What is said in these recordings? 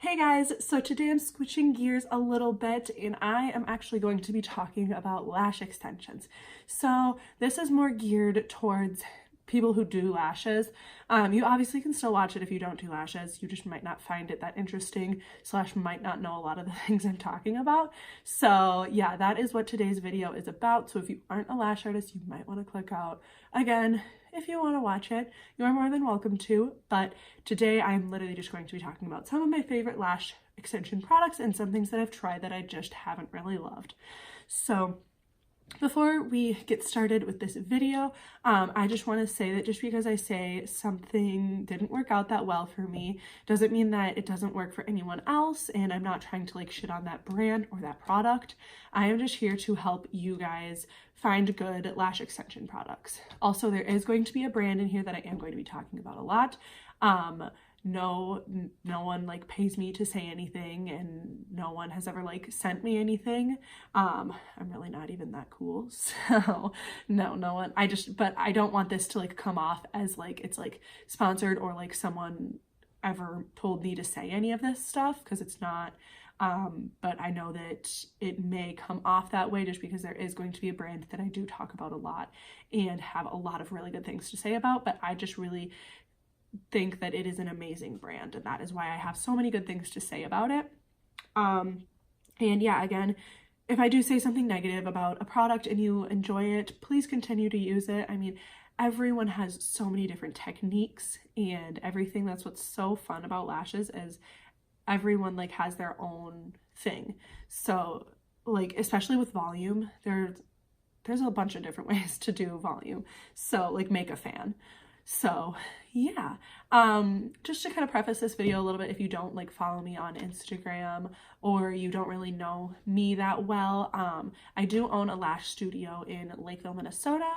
Hey guys, so today I'm switching gears a little bit and I am actually going to be talking about lash extensions. So this is more geared towards people who do lashes. You obviously can still watch it if you don't do lashes. You just might not find it that interesting / might not know a lot of the things I'm talking about. So yeah, that is what today's video is about. So if you aren't a lash artist, you might want to click out. Again, if you want to watch it, you are more than welcome to, but today I'm literally just going to be talking about some of my favorite lash extension products and some things that I've tried that I just haven't really loved. So before we get started with this video, I just want to say that just because I say something didn't work out that well for me doesn't mean that it doesn't work for anyone else, and I'm not trying to like shit on that brand or that product. I am just here to help you guys find good lash extension products. Also, there is going to be a brand in here that I am going to be talking about a lot. No one like pays me to say anything, and no one has ever like sent me anything. I'm really not even that cool, so no one. But I don't want this to like come off as like it's like sponsored or like someone ever told me to say any of this stuff, because it's not. But I know that it may come off that way just because there is going to be a brand that I do talk about a lot and have a lot of really good things to say about, but I just really think that it is an amazing brand, and that is why I have so many good things to say about it. And yeah, again, if I do say something negative about a product and you enjoy it, please continue to use it. I mean, everyone has so many different techniques and everything. That's what's so fun about lashes, is everyone like has their own thing. So like, especially with volume, there's a bunch of different ways to do volume. So like, make a fan. So yeah, just to kind of preface this video a little bit, if you don't like follow me on Instagram or you don't really know me that well, I do own a lash studio in Lakeville, Minnesota.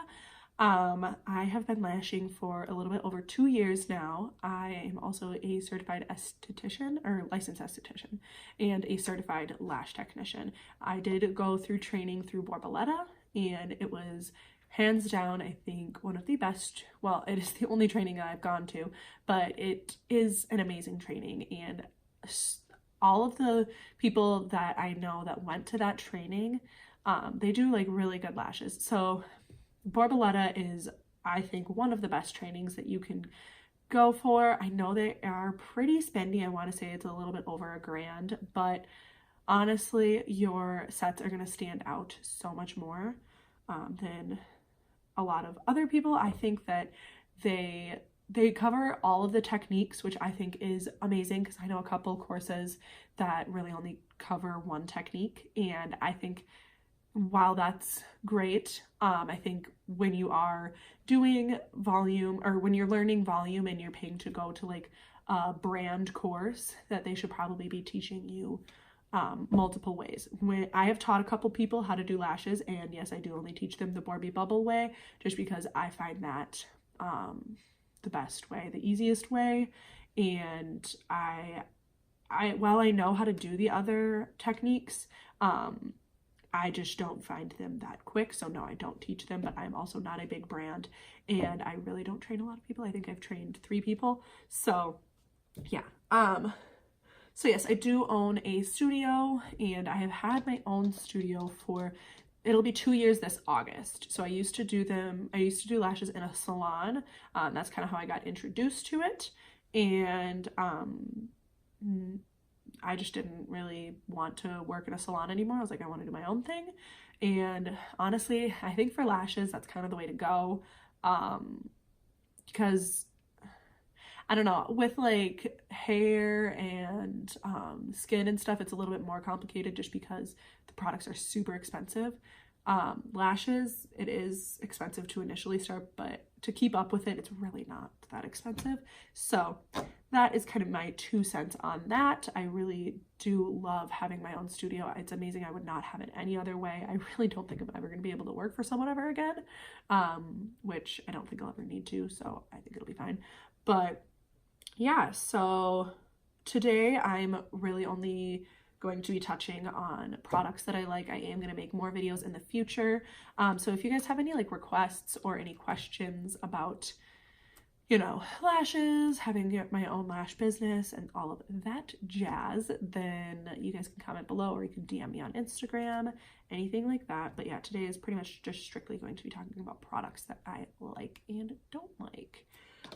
I have been lashing for a little bit over 2 years now. I am also a certified esthetician, or licensed esthetician, and a certified lash technician. I did go through training through Borboleta, and it was hands down, I think, one of the best. Well, it is the only training that I've gone to, but it is an amazing training, and all of the people that I know that went to that training, they do like really good lashes. So Borboleta is, I think, one of the best trainings that you can go for. I know they are pretty spendy. I want to say it's a little bit over $1,000, but honestly, your sets are going to stand out so much more than a lot of other people. I think that they cover all of the techniques, which I think is amazing, because I know a couple courses that really only cover one technique, and I think while that's great, I think when you are doing volume, or when you're learning volume and you're paying to go to like a brand course, that they should probably be teaching you multiple ways. When I have taught a couple people how to do lashes, and yes, I do only teach them the Borby Bubble way, just because I find that the best way, the easiest way. And I while I know how to do the other techniques, I just don't find them that quick. So no, I don't teach them, but I'm also not a big brand, and I really don't train a lot of people. I think I've trained 3 people. So yeah. So yes, I do own a studio, and I have had my own studio for, it'll be 2 years this August. So I used to do lashes in a salon. That's kind of how I got introduced to it. And I just didn't really want to work in a salon anymore. I was like, I want to do my own thing. And honestly, I think for lashes, that's kind of the way to go. Because I don't know, with like hair and skin and stuff, it's a little bit more complicated just because the products are super expensive. Lashes, it is expensive to initially start, but to keep up with it, it's really not that expensive. So that is kind of my 2 cents on that. I really do love having my own studio. It's amazing. I would not have it any other way. I really don't think I'm ever going to be able to work for someone ever again, which I don't think I'll ever need to, so I think it'll be fine. But yeah, so today I'm really only going to be touching on products that I like. I am going to make more videos in the future. So if you guys have any like requests or any questions about you know, lashes, having my own lash business and all of that jazz, then you guys can comment below, or you can DM me on Instagram, anything like that. But yeah, today is pretty much just strictly going to be talking about products that I like and don't like.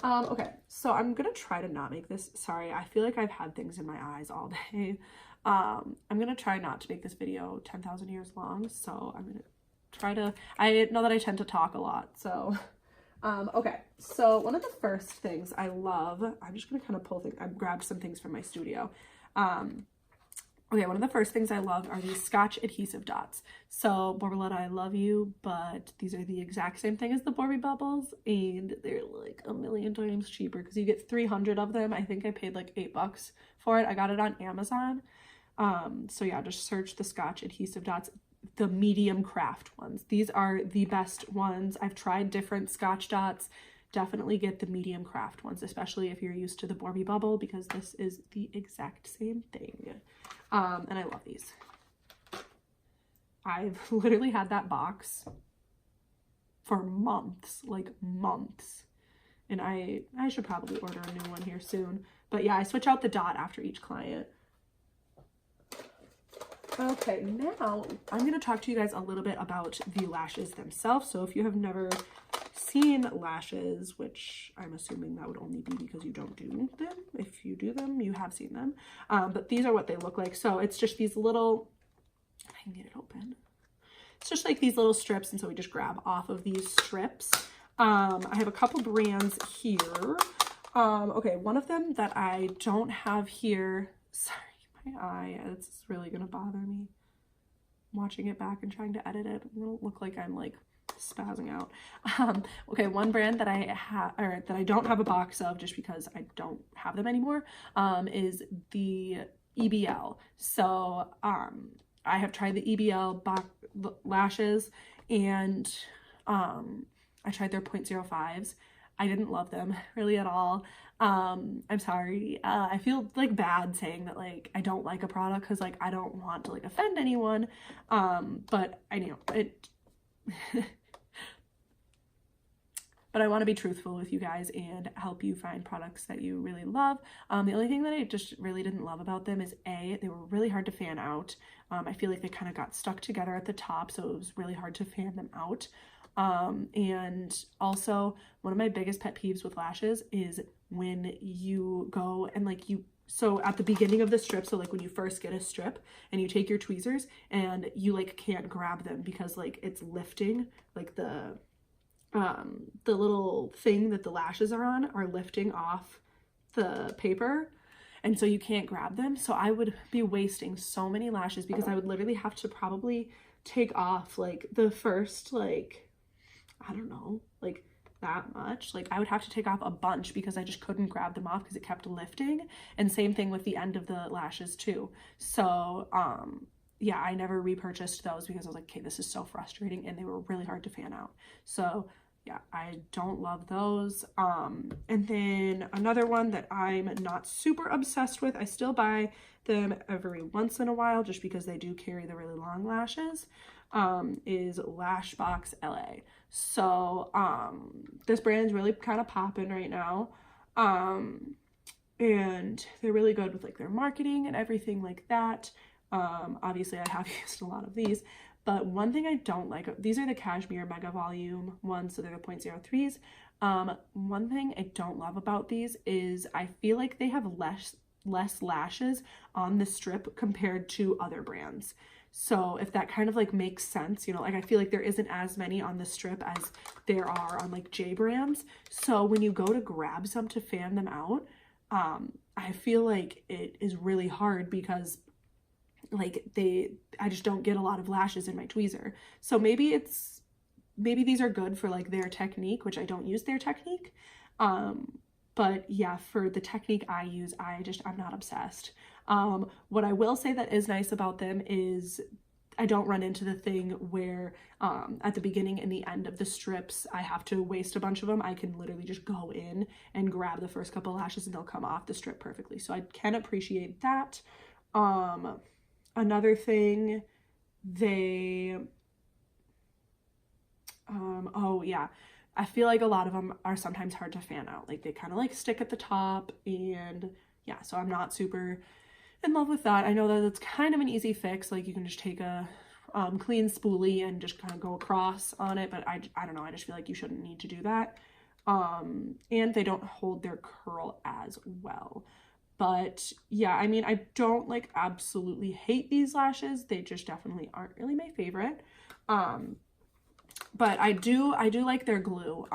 Okay, so I'm gonna try to not make this, sorry, I feel like I've had things in my eyes all day. I'm gonna try not to make this video 10,000 years long, so I'm gonna try to, I know that I tend to talk a lot, so okay, so one of the first things I love, I'm just gonna kind of pull things, I grabbed some things from my studio. Okay, one of the first things I love are these Scotch adhesive dots. So Borboleta, I love you, but these are the exact same thing as the Borby Bubbles, and they're like a million times cheaper because you get 300 of them. I think I paid like $8 for it. I got it on Amazon. So yeah, just search the Scotch adhesive dots, the medium craft ones. These are the best ones. I've tried different Scotch dots. Definitely get the medium craft ones, especially if you're used to the Borby Bubble, because this is the exact same thing. And I love these. I've literally had that box for months, like months. And I should probably order a new one here soon. But yeah, I switch out the dot after each client. Okay, now I'm going to talk to you guys a little bit about the lashes themselves. So if you have never seen lashes, which I'm assuming that would only be because you don't do them. If you do them, you have seen them. But these are what they look like. So it's just these little, I can get it open. It's just like these little strips. And so we just grab off of these strips. I have a couple brands here. Okay, one of them that I don't have here, sorry, my eye, it's really gonna bother me watching it back and trying to edit it. It'll look like I'm like spazzing out. Okay, one brand that I have, or that I don't have a box of just because I don't have them anymore, is the EBL. So I have tried the EBL lashes, and I tried their 0.05s. I didn't love them really at all. I'm sorry. I feel like bad saying that like I don't like a product because like I don't want to like offend anyone. But I know it but I want to be truthful with you guys and help you find products that you really love. The only thing that I just really didn't love about them is they were really hard to fan out. I feel like they kind of got stuck together at the top, so it was really hard to fan them out. And also one of my biggest pet peeves with lashes is when you go and like so at the beginning of the strip, so like when you first get a strip and you take your tweezers and you like can't grab them because like it's lifting, like the little thing that the lashes are on are lifting off the paper, and so you can't grab them. So I would be wasting so many lashes because I would literally have to probably take off like the first, like, I don't know, like that much. Like I would have to take off a bunch because I just couldn't grab them off because it kept lifting. And same thing with the end of the lashes too. So yeah, I never repurchased those because I was like, okay, this is so frustrating, and they were really hard to fan out. So yeah, I don't love those. And then another one that I'm not super obsessed with, I still buy them every once in a while just because they do carry the really long lashes, is Lashbox LA. So this brand is really kind of popping right now. And they're really good with like their marketing and everything like that. Obviously I have used a lot of these, but one thing I don't like, these are the Cashmere Mega Volume ones, so they're the 0.03s. One thing I don't love about these is I feel like they have less lashes on the strip compared to other brands. So if that kind of like makes sense, you know, like I feel like there isn't as many on the strip as there are on like J brands. So when you go to grab some to fan them out, I feel like it is really hard because like I just don't get a lot of lashes in my tweezer. So maybe these are good for like their technique, which I don't use their technique. But yeah, for the technique I use, I'm not obsessed. What I will say that is nice about them is I don't run into the thing where at the beginning and the end of the strips, I have to waste a bunch of them. I can literally just go in and grab the first couple lashes and they'll come off the strip perfectly. So I can appreciate that. Another thing, oh yeah, I feel like a lot of them are sometimes hard to fan out. Like they kind of like stick at the top, and yeah, so I'm not super in love with that. I know that it's kind of an easy fix. Like you can just take a clean spoolie and just kind of go across on it, but I don't know, I just feel like you shouldn't need to do that. And they don't hold their curl as well. But yeah, I mean, I don't like absolutely hate these lashes. They just definitely aren't really my favorite. But I do like their glue.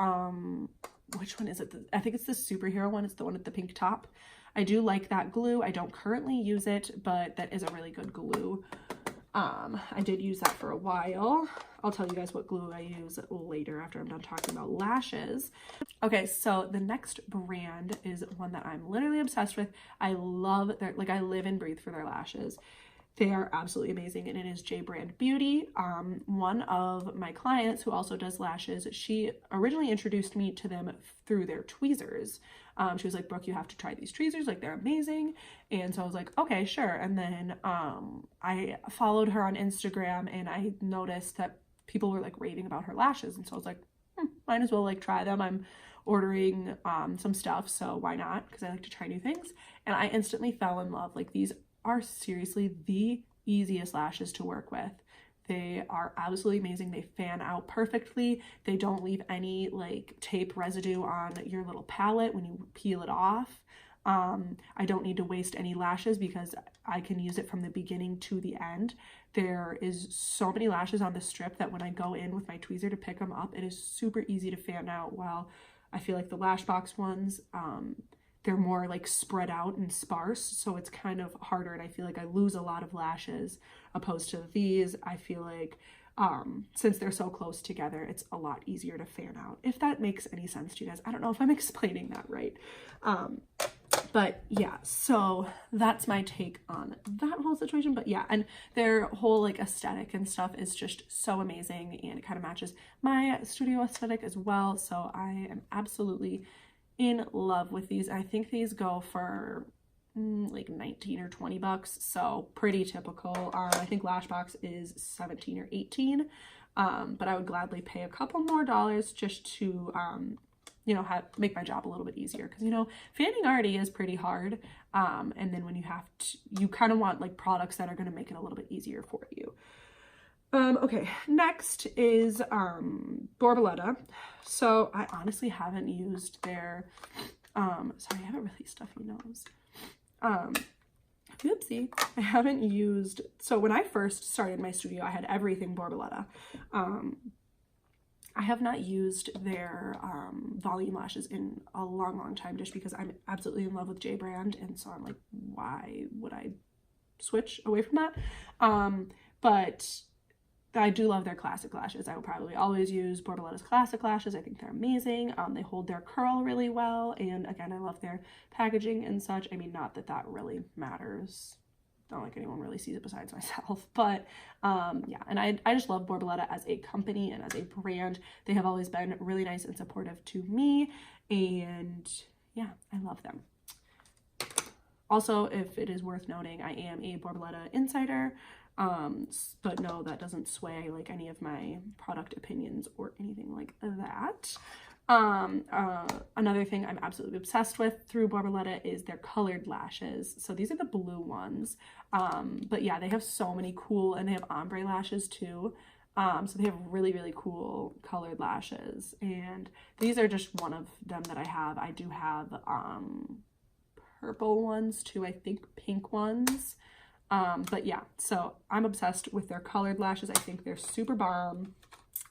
Which one is it? I think it's the superhero one. It's the one with the pink top. I do like that glue. I don't currently use it, but that is a really good glue. I did use that for a while. I'll tell you guys what glue I use later after I'm done talking about lashes. Okay, so the next brand is one that I'm literally obsessed with. I love their, like I live and breathe for their lashes. They are absolutely amazing, and it is J Brand Beauty. One of my clients who also does lashes, she originally introduced me to them through their tweezers. She was like, Brooke, you have to try these tweezers, like they're amazing. And so I was like, okay, sure. And then I followed her on Instagram, and I noticed that people were like raving about her lashes, and so I was like, might as well like try them. I'm ordering some stuff, so why not? Because I like to try new things. And I instantly fell in love. Like these are seriously the easiest lashes to work with. They are absolutely amazing. They fan out perfectly. They don't leave any like tape residue on your little palette when you peel it off. I don't need to waste any lashes because I can use it from the beginning to the end. There is so many lashes on the strip that when I go in with my tweezer to pick them up, it is super easy to fan out, while I feel like the Lashbox ones, they're more like spread out and sparse, so it's kind of harder, and I feel like I lose a lot of lashes. Opposed to these, I feel like since they're so close together, it's a lot easier to fan out, if that makes any sense to you guys. I don't know if I'm explaining that right. But yeah, so that's my take on that whole situation. But yeah, and their whole like aesthetic and stuff is just so amazing, and it kind of matches my studio aesthetic as well. So I am absolutely in love with these. I think these go for like 19 or 20 bucks, so pretty typical. I think Lashbox is 17 or 18, but I would gladly pay a couple more dollars just to you know, make my job a little bit easier, because you know, fanning already is pretty hard, and then when you have to, you kind of want like products that are going to make it a little bit easier for you. Okay, next is Borboleta. So I honestly haven't used their sorry, I have a really stuffy nose. Oopsie, I haven't used, so when I first started my studio, I had everything Borboleta. I have not used their volume lashes in a long time, just because I'm absolutely in love with J Brand, and so I'm like, why would I switch away from that? But I do love their classic lashes. I will probably always use Borboleta's classic lashes. I think they're amazing. They hold their curl really well, and again, I love their packaging and such. I mean, not that that really matters. Not like anyone really sees it besides myself, but yeah, and I just love Borboleta as a company and as a brand. They have always been really nice and supportive to me, and yeah, I love them. Also, if it is worth noting, I am a Borboleta insider, but no, that doesn't sway like any of my product opinions or anything like that. Another thing I'm absolutely obsessed with through Borboleta is their colored lashes. So these are the blue ones, but yeah, they have so many cool, and they have ombre lashes too. So they have really cool colored lashes, and these are just one of them that I have. I do have purple ones too, I think pink ones. But yeah, so I'm obsessed with their colored lashes. I think they're super bomb.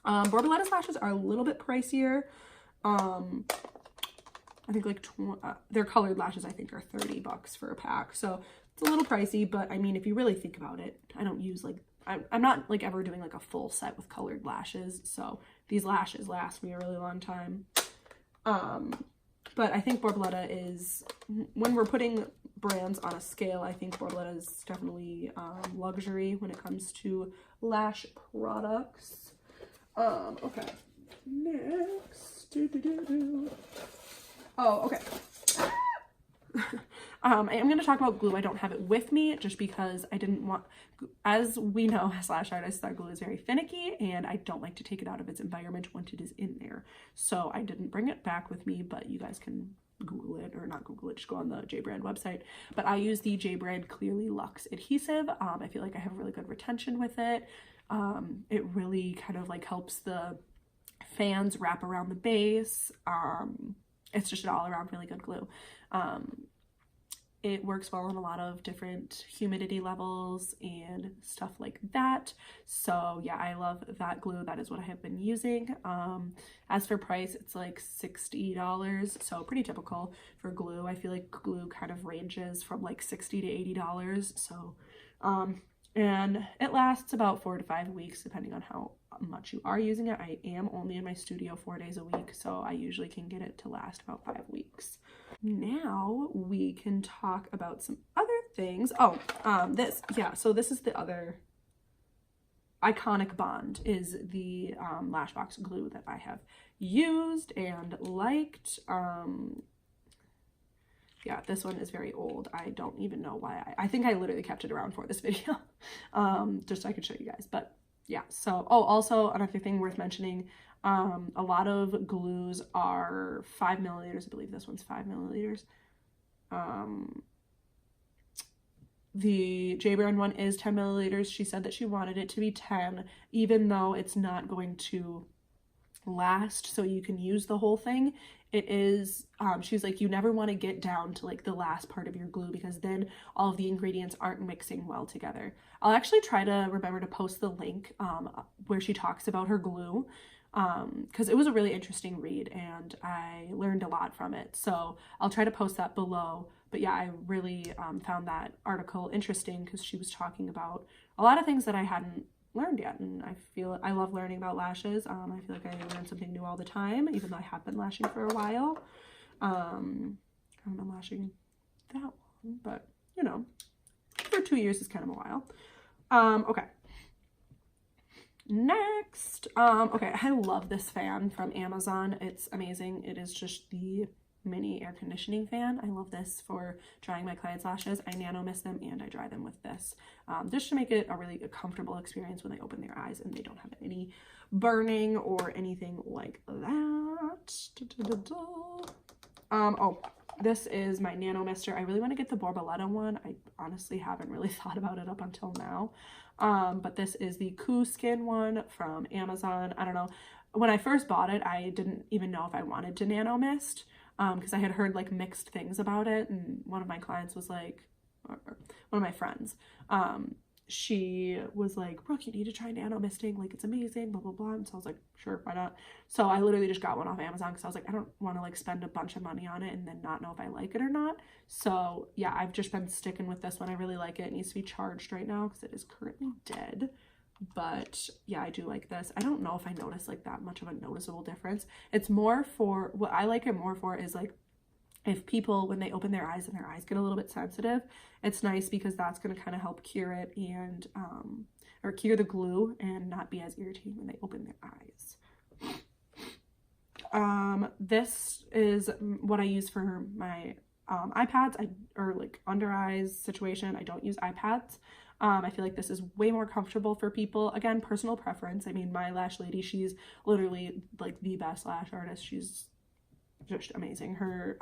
Borboleta's lashes are a little bit pricier. I think like their colored lashes I think are 30 bucks for a pack, so it's a little pricey, but I mean, if you really think about it, I don't use like, I'm not like ever doing like a full set with colored lashes, so these lashes last me a really long time. But I think Borboleta is, when we're putting brands on a scale, I think Borboleta is definitely luxury when it comes to lash products. Okay, next. Oh, okay. I am going to talk about glue. I don't have it with me just because I didn't want, as we know as lash artists, that glue is very finicky and I don't like to take it out of its environment once it is in there. So I didn't bring it back with me, but you guys can Google it, or not Google it, just go on the J Brand website. But I use the J Brand Clearly Luxe adhesive. I feel like I have really good retention with it. It really kind of like helps the fans wrap around the base. It's just an all around really good glue. It works well in a lot of different humidity levels and stuff like that. So yeah, I love that glue. That is what I have been using. As for price, it's like $60, so pretty typical for glue. I feel like glue kind of ranges from like $60 to $80. So, and it lasts about 4 to 5 weeks depending on how much you are using it. I am only in my studio 4 days a week, so I usually can get it to last about 5 weeks. Now we can talk about some other things. Oh, so this is the other iconic bond, is the Lashbox glue that I have used and liked. Yeah, this one is very old. I don't even know why. I think I literally kept it around for this video, just so I could show you guys. But yeah, so, oh, also another thing worth mentioning, a lot of glues are 5 milliliters. I believe this one's 5 milliliters. The J Brand one is 10 milliliters. She said that she wanted it to be 10, even though it's not going to last, so you can use the whole thing. It is, she's like, you never want to get down to like the last part of your glue because then all of the ingredients aren't mixing well together. I'll actually try to remember to post the link where she talks about her glue, because it was a really interesting read and I learned a lot from it. So I'll try to post that below. But yeah, I really found that article interesting because she was talking about a lot of things that I hadn't learned yet, and I love learning about lashes. I feel like I learn something new all the time, even though I have been lashing for a while. I haven't been lashing that long, but you know, for 2 years is kind of a while. Okay. Next, okay, I love this fan from Amazon. It's amazing. It is just the mini air conditioning fan. I love this for drying my clients' lashes. I nano mist them and I dry them with this, just to make it a really comfortable experience when they open their eyes and they don't have any burning or anything like that. Oh, this is my nano mister. I really want to get the Borboleta one. I honestly haven't really thought about it up until now. But this is the Coo Skin one from Amazon. I don't know. When I first bought it, I didn't even know if I wanted to nano mist, because I had heard like mixed things about it. And one of my clients was like, or one of my friends, she was like, Brooke, you need to try nano misting, like it's amazing, blah blah blah. And so I was like, sure, why not? So I literally just got one off Amazon because I was like, I don't want to like spend a bunch of money on it and then not know if I like it or not. So yeah, I've just been sticking with this one. I really like it. It needs to be charged right now because it is currently dead. But yeah, I do like this. I don't know if I notice like that much of a noticeable difference. It's more for, what I like it more for is like, if people, when they open their eyes and their eyes get a little bit sensitive, it's nice because that's going to kind of help cure it and, or cure the glue and not be as irritating when they open their eyes. This is what I use for my iPads, or like under eyes situation. I don't use iPads. I feel like this is way more comfortable for people. Again, personal preference. I mean, my lash lady, she's literally like the best lash artist. She's just amazing. Her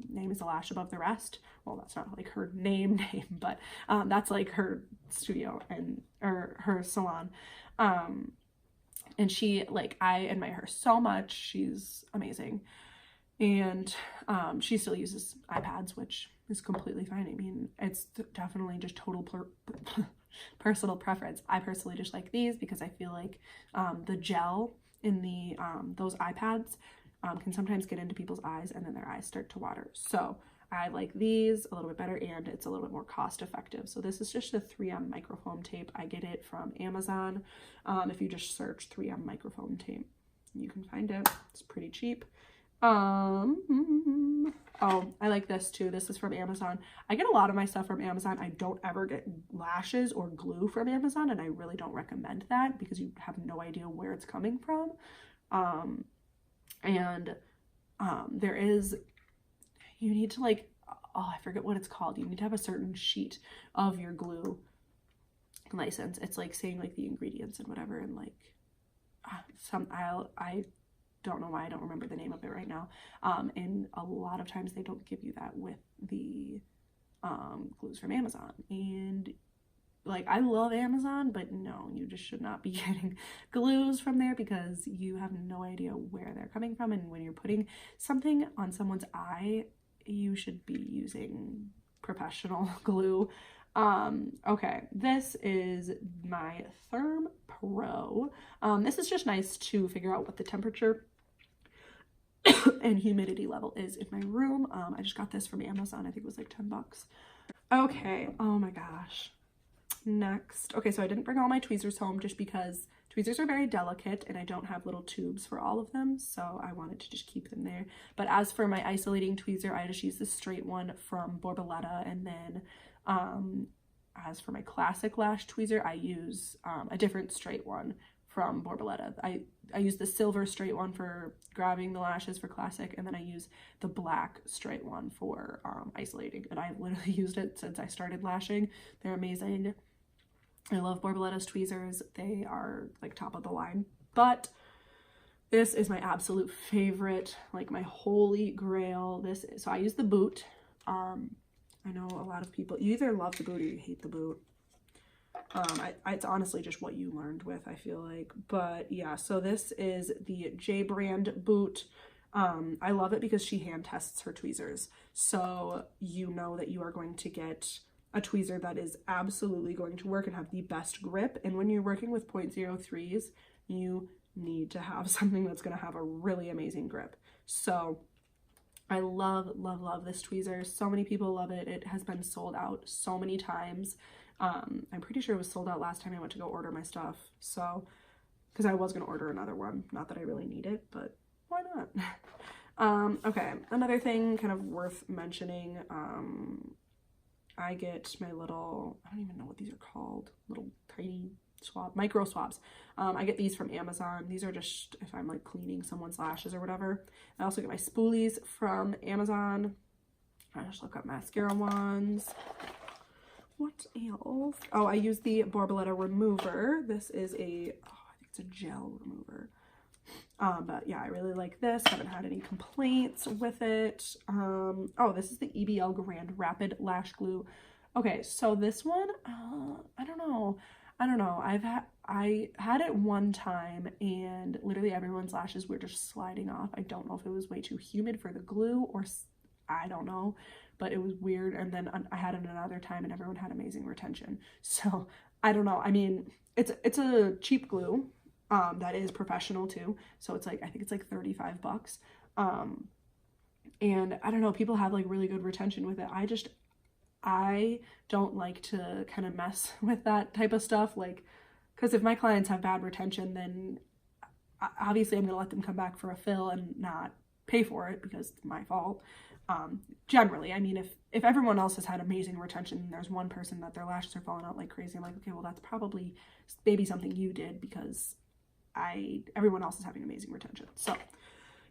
name is Lash Above the Rest. Well, that's not like her name, but that's like her studio or her salon. And she, like, I admire her so much. She's amazing. And she still uses iPads, which is completely fine. I mean, it's definitely just total personal preference. I personally just like these because I feel like the gel in the those iPads can sometimes get into people's eyes and then their eyes start to water. So I like these a little bit better and it's a little bit more cost effective. So this is just a 3M microfoam tape. I get it from Amazon. If you just search 3M microfoam tape, you can find it. It's pretty cheap. Oh, I like this too. This is from Amazon. I get a lot of my stuff from Amazon. I don't ever get lashes or glue from Amazon, and I really don't recommend that because you have no idea where it's coming from. There is, you need to like, oh, I forget what it's called. You need to have a certain sheet of your glue license. It's like saying like the ingredients and whatever, and like I don't know why I don't remember the name of it right now. And a lot of times they don't give you that with the glues from Amazon. And like, I love Amazon, but no, you just should not be getting glues from there because you have no idea where they're coming from. And when you're putting something on someone's eye, you should be using professional glue. Okay, this is my Therm Pro. This is just nice to figure out what the temperature and humidity level is in my room. I just got this from Amazon. I think it was like 10 bucks. Okay, oh my gosh. Next, okay, so I didn't bring all my tweezers home just because tweezers are very delicate and I don't have little tubes for all of them, so I wanted to just keep them there. But as for my isolating tweezer, I just use this straight one from Borboleta, and then as for my classic lash tweezer, I use a different straight one from Borboleta. I use the silver straight one for grabbing the lashes for classic, and then I use the black straight one for isolating, and I've literally used it since I started lashing. They're amazing. I love Borboleta's tweezers. They are like top of the line, but this is my absolute favorite, like my holy grail. So I use the boot. I know a lot of people, you either love the boot or you hate the boot. It's honestly just what you learned with, I feel like. But yeah, so this is the J brand boot. I love it because she hand tests her tweezers, so you know that you are going to get a tweezer that is absolutely going to work and have the best grip. And when you're working with 0.03s, you need to have something that's going to have a really amazing grip. So I love, love, love this tweezer. So many people love it. It has been sold out so many times. I'm pretty sure it was sold out last time I went to go order my stuff. So, because I was going to order another one. Not that I really need it, but why not? Okay, another thing kind of worth mentioning. I get my little, I don't even know what these are called, little tiny micro swabs. I get these from Amazon. These are just if I'm like cleaning someone's lashes or whatever. I also get my spoolies from Amazon. I just look up mascara wands. What else? Oh, I use the Borboleta remover. This is I think it's a gel remover. But yeah, I really like this. Haven't had any complaints with it. Oh, this is the EBL Grand Rapid Lash Glue. Okay, so this one, I don't know. I had it one time and literally everyone's lashes were just sliding off. I don't know if it was way too humid for the glue or I don't know, but it was weird. And then I had it another time and everyone had amazing retention. So I don't know. I mean, it's a cheap glue. That is professional too. So it's like, I think it's like 35 bucks. And I don't know, people have like really good retention with it. I don't like to kind of mess with that type of stuff. Like, cause if my clients have bad retention, then obviously I'm going to let them come back for a fill and not pay for it because it's my fault. Generally, I mean, if everyone else has had amazing retention and there's one person that their lashes are falling out like crazy, I'm like, okay, well, that's probably maybe something you did because everyone else is having amazing retention. So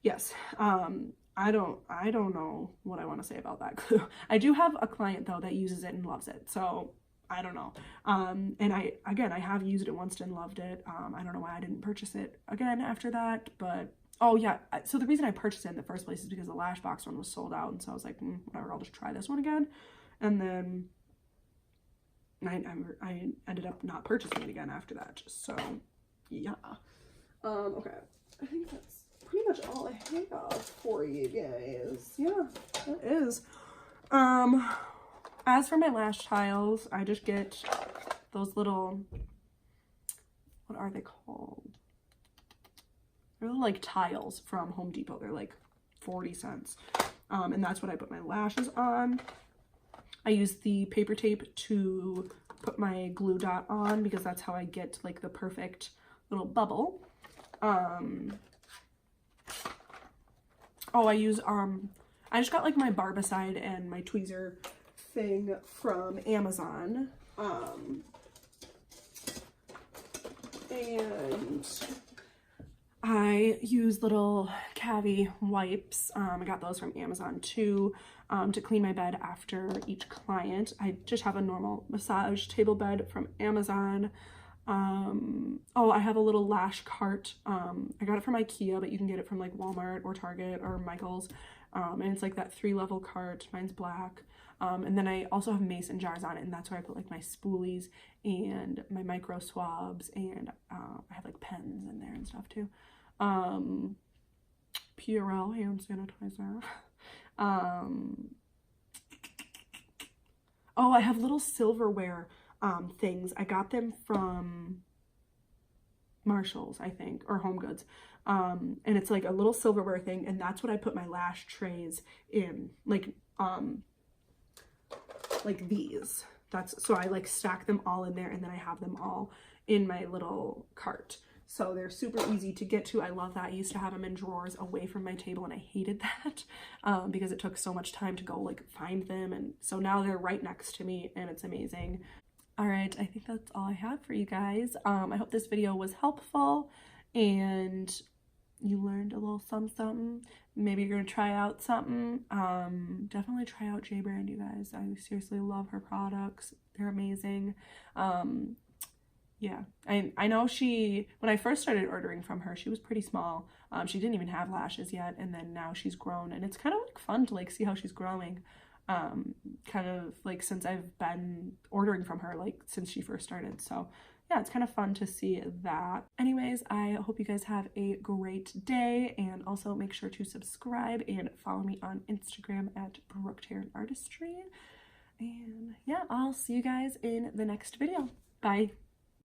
yes, I don't know what I want to say about that glue. I do have a client though that uses it and loves it. So I don't know. And I have used it once and loved it. I don't know why I didn't purchase it again after that, but oh yeah. So the reason I purchased it in the first place is because the Lashbox one was sold out. And so I was like, whatever, I'll just try this one again. And then I ended up not purchasing it again after that. So yeah. Okay, I think that's pretty much all I have for you guys. Yeah, that is. As for my lash tiles, I just get those little, what are they called? They're like tiles from Home Depot. They're like 40 cents. And that's what I put my lashes on. I use the paper tape to put my glue dot on because that's how I get like the perfect little bubble. Oh, I use, I just got like my Barbicide and my tweezer thing from Amazon. And I use little cavity wipes. I got those from Amazon too, to clean my bed after each client. I just have a normal massage table bed from Amazon. Oh, I have a little lash cart. I got it from IKEA, but you can get it from like Walmart or Target or Michael's. And it's like that 3-level cart. Mine's black. And then I also have mason jars on it, and that's where I put like my spoolies and my micro swabs, and I have like pens in there and stuff too. Purell hand sanitizer. Oh, I have little silverware things. I got them from Marshall's, I think, or Home Goods. And it's like a little silverware thing, and that's what I put my lash trays in, like these. That's so I like stack them all in there, and then I have them all in my little cart. So they're super easy to get to. I love that. I used to have them in drawers away from my table, and I hated that because it took so much time to go like find them. And so now they're right next to me, and it's amazing. All right, I think that's all I have for you guys. I hope this video was helpful and you learned a little something. Maybe you're gonna try out something. Definitely try out J Brand, you guys. I seriously love her products. They're amazing. Yeah, I know when I first started ordering from her, she was pretty small. She didn't even have lashes yet, and then now she's grown, and it's kind of like fun to like see how she's growing. Kind of like since I've been ordering from her, like since she first started. So yeah, it's kind of fun to see that. Anyways, I hope you guys have a great day, and also make sure to subscribe and follow me on Instagram at Brooktaran Artistry. And yeah, I'll see you guys in the next video. Bye.